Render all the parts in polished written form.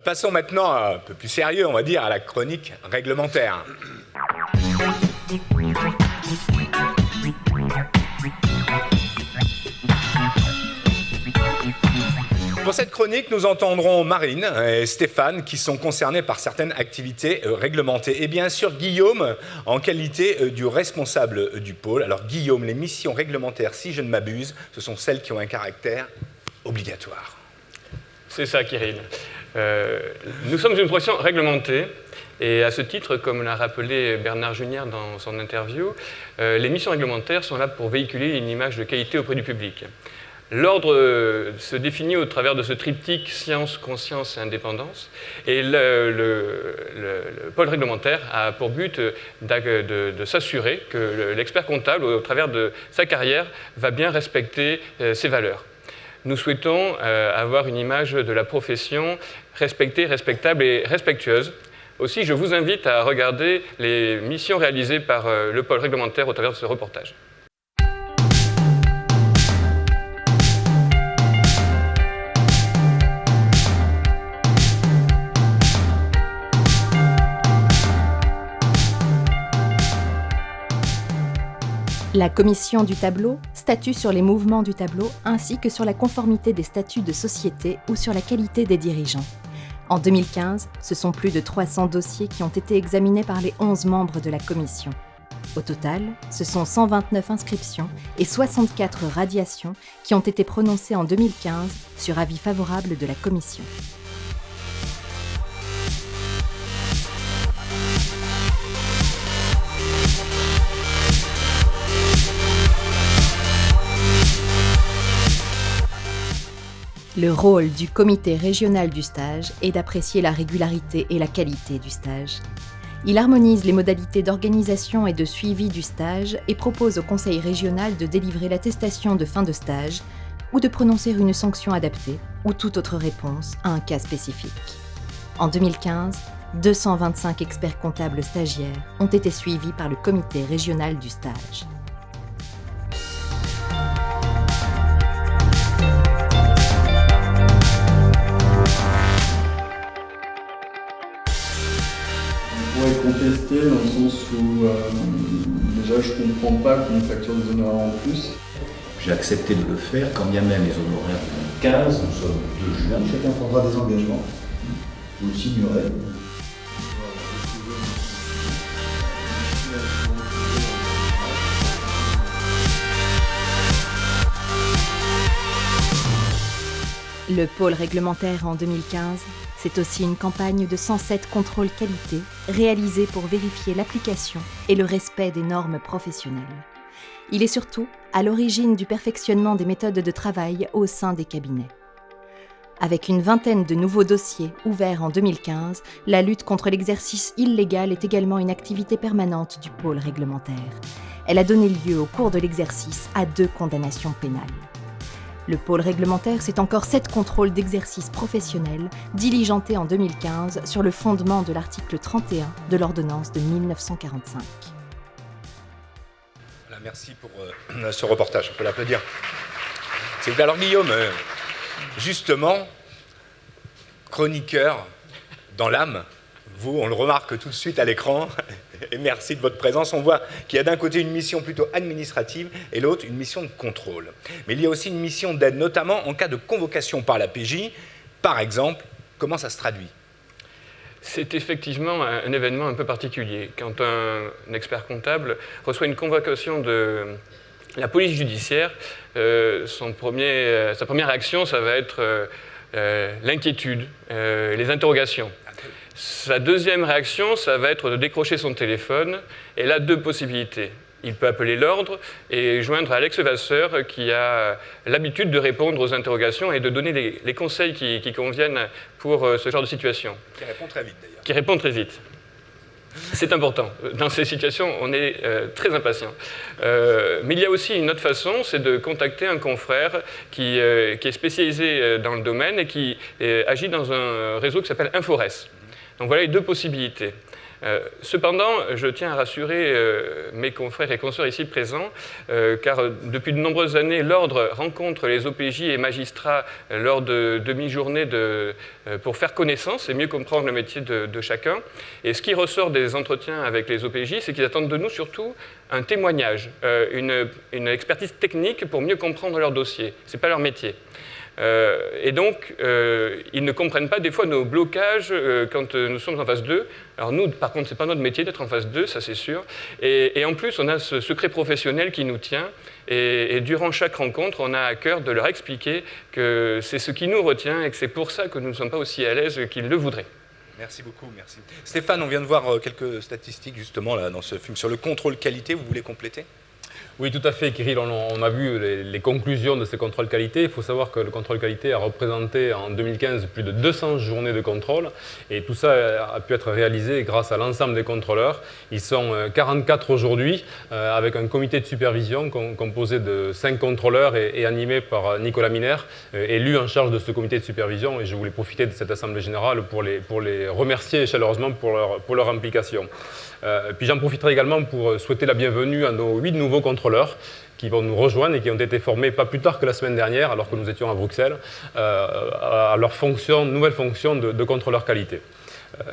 Passons maintenant un peu plus sérieux, on va dire, à la chronique réglementaire. Pour cette chronique, nous entendrons Marine et Stéphane qui sont concernés par certaines activités réglementées. Et bien sûr, Guillaume, en qualité du responsable du pôle. Alors Guillaume, les missions réglementaires, si je ne m'abuse, ce sont celles qui ont un caractère obligatoire. C'est ça, Kirill. Nous sommes une profession réglementée. Et à ce titre, comme l'a rappelé Bernard Junière dans son interview, les missions réglementaires sont là pour véhiculer une image de qualité auprès du public. L'ordre se définit au travers de ce triptyque science, conscience et indépendance. Et le pôle réglementaire a pour but de s'assurer que l'expert comptable, au travers de sa carrière, va bien respecter ces valeurs. Nous souhaitons avoir une image de la profession respectée, respectable et respectueuse. Aussi, je vous invite à regarder les missions réalisées par le pôle réglementaire au travers de ce reportage. La commission du tableau statue sur les mouvements du tableau ainsi que sur la conformité des statuts de société ou sur la qualité des dirigeants. En 2015, ce sont plus de 300 dossiers qui ont été examinés par les 11 membres de la commission. Au total, ce sont 129 inscriptions et 64 radiations qui ont été prononcées en 2015 sur avis favorable de la commission. Le rôle du comité régional du stage est d'apprécier la régularité et la qualité du stage. Il harmonise les modalités d'organisation et de suivi du stage et propose au conseil régional de délivrer l'attestation de fin de stage ou de prononcer une sanction adaptée ou toute autre réponse à un cas spécifique. En 2015, 225 experts comptables stagiaires ont été suivis par le comité régional du stage. Contester dans le sens où déjà je ne comprends pas qu'on facture des honoraires en plus. J'ai accepté de le faire quand bien même les honoraires de 2015, nous sommes 2 juin. Chacun prendra des engagements. Vous le signerez. Le pôle réglementaire en 2015, c'est aussi une campagne de 107 contrôles qualité réalisés pour vérifier l'application et le respect des normes professionnelles. Il est surtout à l'origine du perfectionnement des méthodes de travail au sein des cabinets. Avec une vingtaine de nouveaux dossiers ouverts en 2015, la lutte contre l'exercice illégal est également une activité permanente du pôle réglementaire. Elle a donné lieu au cours de l'exercice à 2 condamnations pénales. Le pôle réglementaire, c'est encore 7 contrôles d'exercice professionnel diligentés en 2015 sur le fondement de l'article 31 de l'ordonnance de 1945. Voilà, merci pour ce reportage, on peut l'applaudir. Alors Guillaume, justement, chroniqueur dans l'âme, vous, on le remarque tout de suite à l'écran, et merci de votre présence. On voit qu'il y a d'un côté une mission plutôt administrative et l'autre une mission de contrôle. Mais il y a aussi une mission d'aide, notamment en cas de convocation par la PJ. Par exemple, comment ça se traduit ? C'est effectivement un événement un peu particulier. Quand un expert comptable reçoit une convocation de la police judiciaire, sa première réaction, ça va être l'inquiétude, les interrogations. Sa deuxième réaction, ça va être de décrocher son téléphone. Et là, 2 possibilités. Il peut appeler l'ordre et joindre Alex Vasseur qui a l'habitude de répondre aux interrogations et de donner les conseils qui conviennent pour ce genre de situation. Qui répond très vite d'ailleurs. Qui répond très vite. C'est important. Dans ces situations, on est très impatient. Mais il y a aussi une autre façon, c'est de contacter un confrère qui est spécialisé dans le domaine et qui agit dans un réseau qui s'appelle Infores. Donc voilà les 2 possibilités. Cependant, je tiens à rassurer mes confrères et consoeurs ici présents, car depuis de nombreuses années, l'Ordre rencontre les OPJ et magistrats lors de demi-journées pour faire connaissance et mieux comprendre le métier de chacun. Et ce qui ressort des entretiens avec les OPJ, c'est qu'ils attendent de nous surtout un témoignage, une expertise technique pour mieux comprendre leur dossier. Ce n'est pas leur métier. Et donc, ils ne comprennent pas des fois nos blocages quand nous sommes en phase 2. Alors nous, par contre, ce n'est pas notre métier d'être en phase 2, ça c'est sûr. Et en plus, on a ce secret professionnel qui nous tient. Et durant chaque rencontre, on a à cœur de leur expliquer que c'est ce qui nous retient et que c'est pour ça que nous ne sommes pas aussi à l'aise qu'ils le voudraient. Merci beaucoup, merci. Stéphane, on vient de voir quelques statistiques justement là, dans ce film sur le contrôle qualité. Vous voulez compléter ? Oui, tout à fait, Kirill. On a vu les conclusions de ces contrôles qualité. Il faut savoir que le contrôle qualité a représenté en 2015 plus de 200 journées de contrôle. Et tout ça a pu être réalisé grâce à l'ensemble des contrôleurs. Ils sont 44 aujourd'hui, avec un comité de supervision composé de 5 contrôleurs et animé par Nicolas Miner, élu en charge de ce comité de supervision. Et je voulais profiter de cette assemblée générale pour les remercier chaleureusement pour leur implication. Puis j'en profiterai également pour souhaiter la bienvenue à nos 8 nouveaux contrôleurs qui vont nous rejoindre et qui ont été formés pas plus tard que la semaine dernière, alors que nous étions à Bruxelles, à leur nouvelle fonction de contrôleur qualité.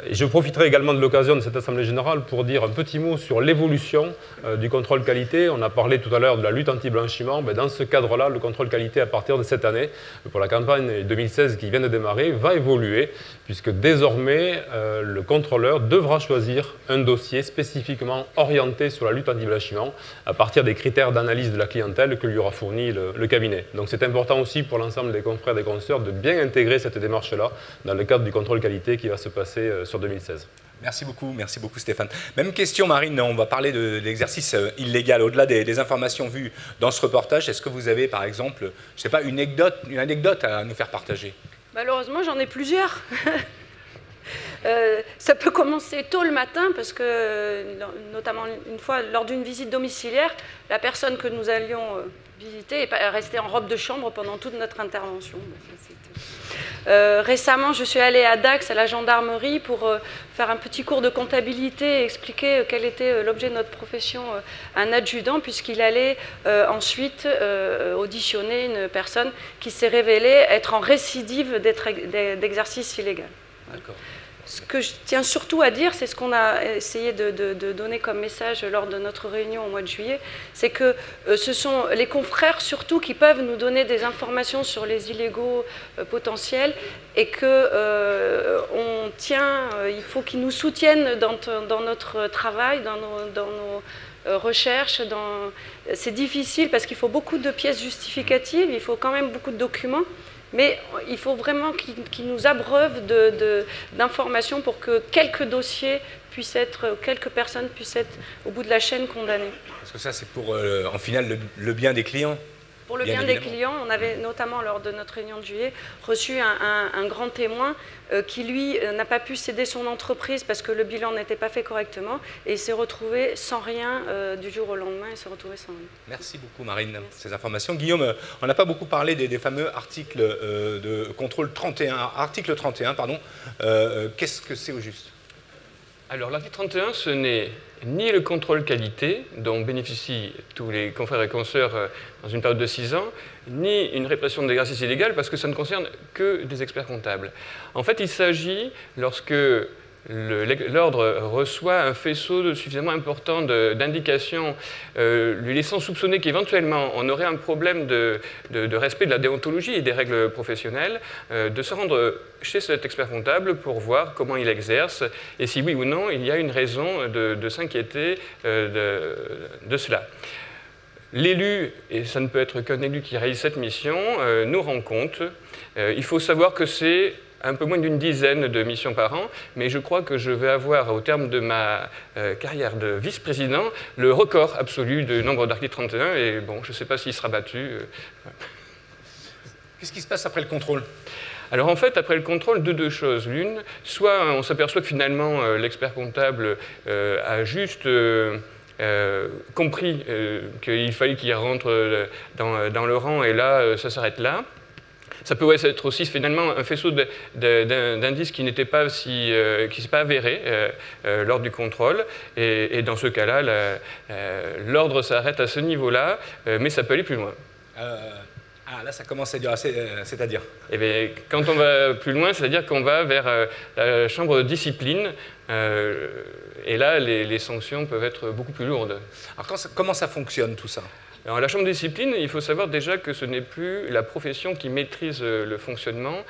Et je profiterai également de l'occasion de cette Assemblée générale pour dire un petit mot sur l'évolution du contrôle qualité. On a parlé tout à l'heure de la lutte anti-blanchiment. Dans ce cadre-là, le contrôle qualité, à partir de cette année, pour la campagne 2016 qui vient de démarrer, va évoluer, puisque désormais, le contrôleur devra choisir un dossier spécifiquement orienté sur la lutte anti-blanchiment, à partir des critères d'analyse de la clientèle que lui aura fourni le cabinet. Donc c'est important aussi pour l'ensemble des confrères et des consoeurs de bien intégrer cette démarche-là dans le cadre du contrôle qualité qui va se passer sur 2016. Merci beaucoup Stéphane. Même question Marine, on va parler de l'exercice illégal. Au-delà des informations vues dans ce reportage, est-ce que vous avez par exemple, je ne sais pas, une anecdote à nous faire partager ? Malheureusement, j'en ai plusieurs. Ça peut commencer tôt le matin parce que, notamment une fois, lors d'une visite domiciliaire, la personne que nous allions visiter est restée en robe de chambre pendant toute notre intervention. Récemment, je suis allée à Dax, à la gendarmerie, pour faire un petit cours de comptabilité et expliquer quel était l'objet de notre profession à un adjudant, puisqu'il allait ensuite auditionner une personne qui s'est révélée être en récidive d'exercice illégal. D'accord. Ce que je tiens surtout à dire, c'est ce qu'on a essayé de donner comme message lors de notre réunion au mois de juillet, c'est que ce sont les confrères surtout qui peuvent nous donner des informations sur les illégaux potentiels et il faut qu'ils nous soutiennent dans notre travail, dans nos recherches. C'est difficile parce qu'il faut beaucoup de pièces justificatives, il faut quand même beaucoup de documents. Mais il faut vraiment qu'ils nous abreuvent d'informations pour que quelques personnes puissent être au bout de la chaîne condamnées. Parce que ça, c'est pour, en final, le bien des clients. Pour le bien des clients, on avait notamment lors de notre réunion de juillet reçu un grand témoin qui, lui, n'a pas pu céder son entreprise parce que le bilan n'était pas fait correctement et il s'est retrouvé sans rien du jour au lendemain. Merci beaucoup Marine pour ces informations. Guillaume, on n'a pas beaucoup parlé des fameux articles de contrôle 31. Article 31, pardon. Qu'est-ce que c'est au juste ? Alors l'article 31, ce n'est ni le contrôle qualité, dont bénéficient tous les confrères et consoeurs dans une période de 6 ans, ni une répression de l'exercice illégal, parce que ça ne concerne que des experts comptables. En fait, il s'agit, lorsque l'ordre reçoit un faisceau suffisamment important d'indications lui laissant soupçonner qu'éventuellement on aurait un problème de respect de la déontologie et des règles professionnelles, de se rendre chez cet expert comptable pour voir comment il exerce et si oui ou non il y a une raison de s'inquiéter de cela. L'élu, et ça ne peut être qu'un élu qui réalise cette mission, nous rend compte. Il faut savoir que c'est un peu moins d'une dizaine de missions par an, mais je crois que je vais avoir, au terme de ma carrière de vice-président, le record absolu du nombre d'articles 31, et bon, je ne sais pas s'il sera battu. Qu'est-ce qui se passe après le contrôle ? Alors en fait, après le contrôle, deux choses. L'une, soit on s'aperçoit que finalement l'expert comptable a juste compris qu'il fallait qu'il rentre dans le rang, et là, ça s'arrête là. Ça peut être aussi finalement un faisceau d'indices qui n'était pas qui s'est pas avéré lors du contrôle. Et dans ce cas-là, l'ordre s'arrête à ce niveau-là, mais ça peut aller plus loin. Là, ça commence à dire, c'est-à-dire Eh bien, quand on va plus loin, c'est-à-dire qu'on va vers la chambre de discipline, et là, les sanctions peuvent être beaucoup plus lourdes. Alors, comment ça fonctionne tout ça? Alors, la chambre de discipline, il faut savoir déjà que ce n'est plus la profession qui maîtrise le fonctionnement,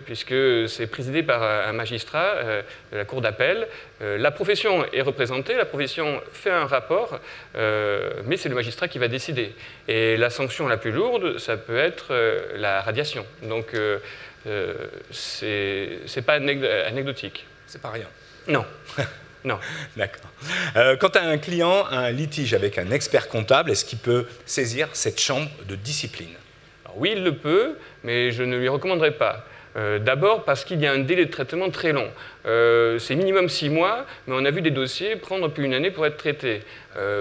puisque c'est présidé par un magistrat de la cour d'appel. La profession est représentée, la profession fait un rapport, mais c'est le magistrat qui va décider. Et la sanction la plus lourde, ça peut être la radiation. Donc, c'est pas anecdotique. C'est pas rien. Non. Non. D'accord. Quand un client a un litige avec un expert comptable, est-ce qu'il peut saisir cette chambre de discipline? Alors oui, il le peut, mais je ne lui recommanderais pas. D'abord parce qu'il y a un délai de traitement très long. C'est minimum 6 mois, mais on a vu des dossiers prendre plus d'1 année pour être traités.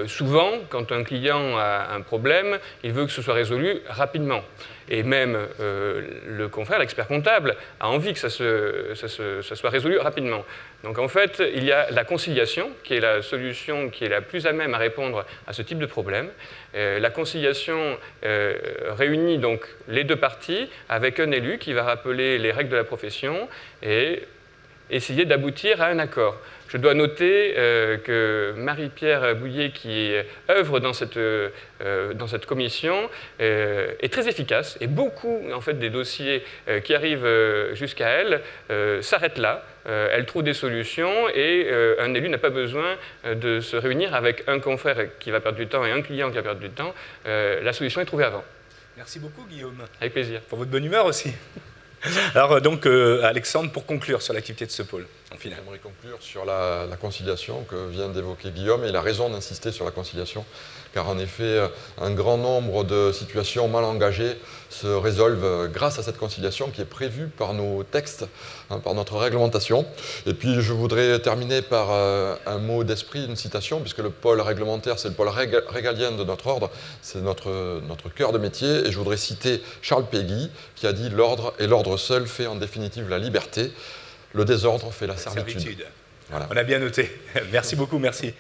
Souvent, quand un client a un problème, il veut que ce soit résolu rapidement. Et même le confrère, l'expert comptable, a envie que ça soit résolu rapidement. Donc en fait, il y a la conciliation, qui est la solution qui est la plus à même à répondre à ce type de problème. La conciliation réunit donc les deux parties avec un élu qui va rappeler les règles de la profession et essayer d'aboutir à un accord. Je dois noter que Marie-Pierre Bouillet, qui œuvre dans cette commission, est très efficace et beaucoup en fait, des dossiers qui arrivent jusqu'à elle s'arrêtent là. Elle trouve des solutions et un élu n'a pas besoin de se réunir avec un confrère qui va perdre du temps et un client qui va perdre du temps. La solution est trouvée avant. Merci beaucoup, Guillaume. Avec plaisir. Pour votre bonne humeur aussi. Alors donc, Alexandre, pour conclure sur l'activité de ce pôle, en final. J'aimerais conclure sur la conciliation que vient d'évoquer Guillaume, et il a raison d'insister sur la conciliation, car en effet, un grand nombre de situations mal engagées se résolvent grâce à cette conciliation qui est prévue par nos textes, par notre réglementation. Et puis je voudrais terminer par un mot d'esprit, une citation, puisque le pôle réglementaire, c'est le pôle régalien de notre ordre, c'est notre cœur de métier, et je voudrais citer Charles Péguy, qui a dit « L'ordre et l'ordre seul fait en définitive la liberté. Le désordre fait la servitude. » Voilà. On a bien noté. Merci beaucoup, merci.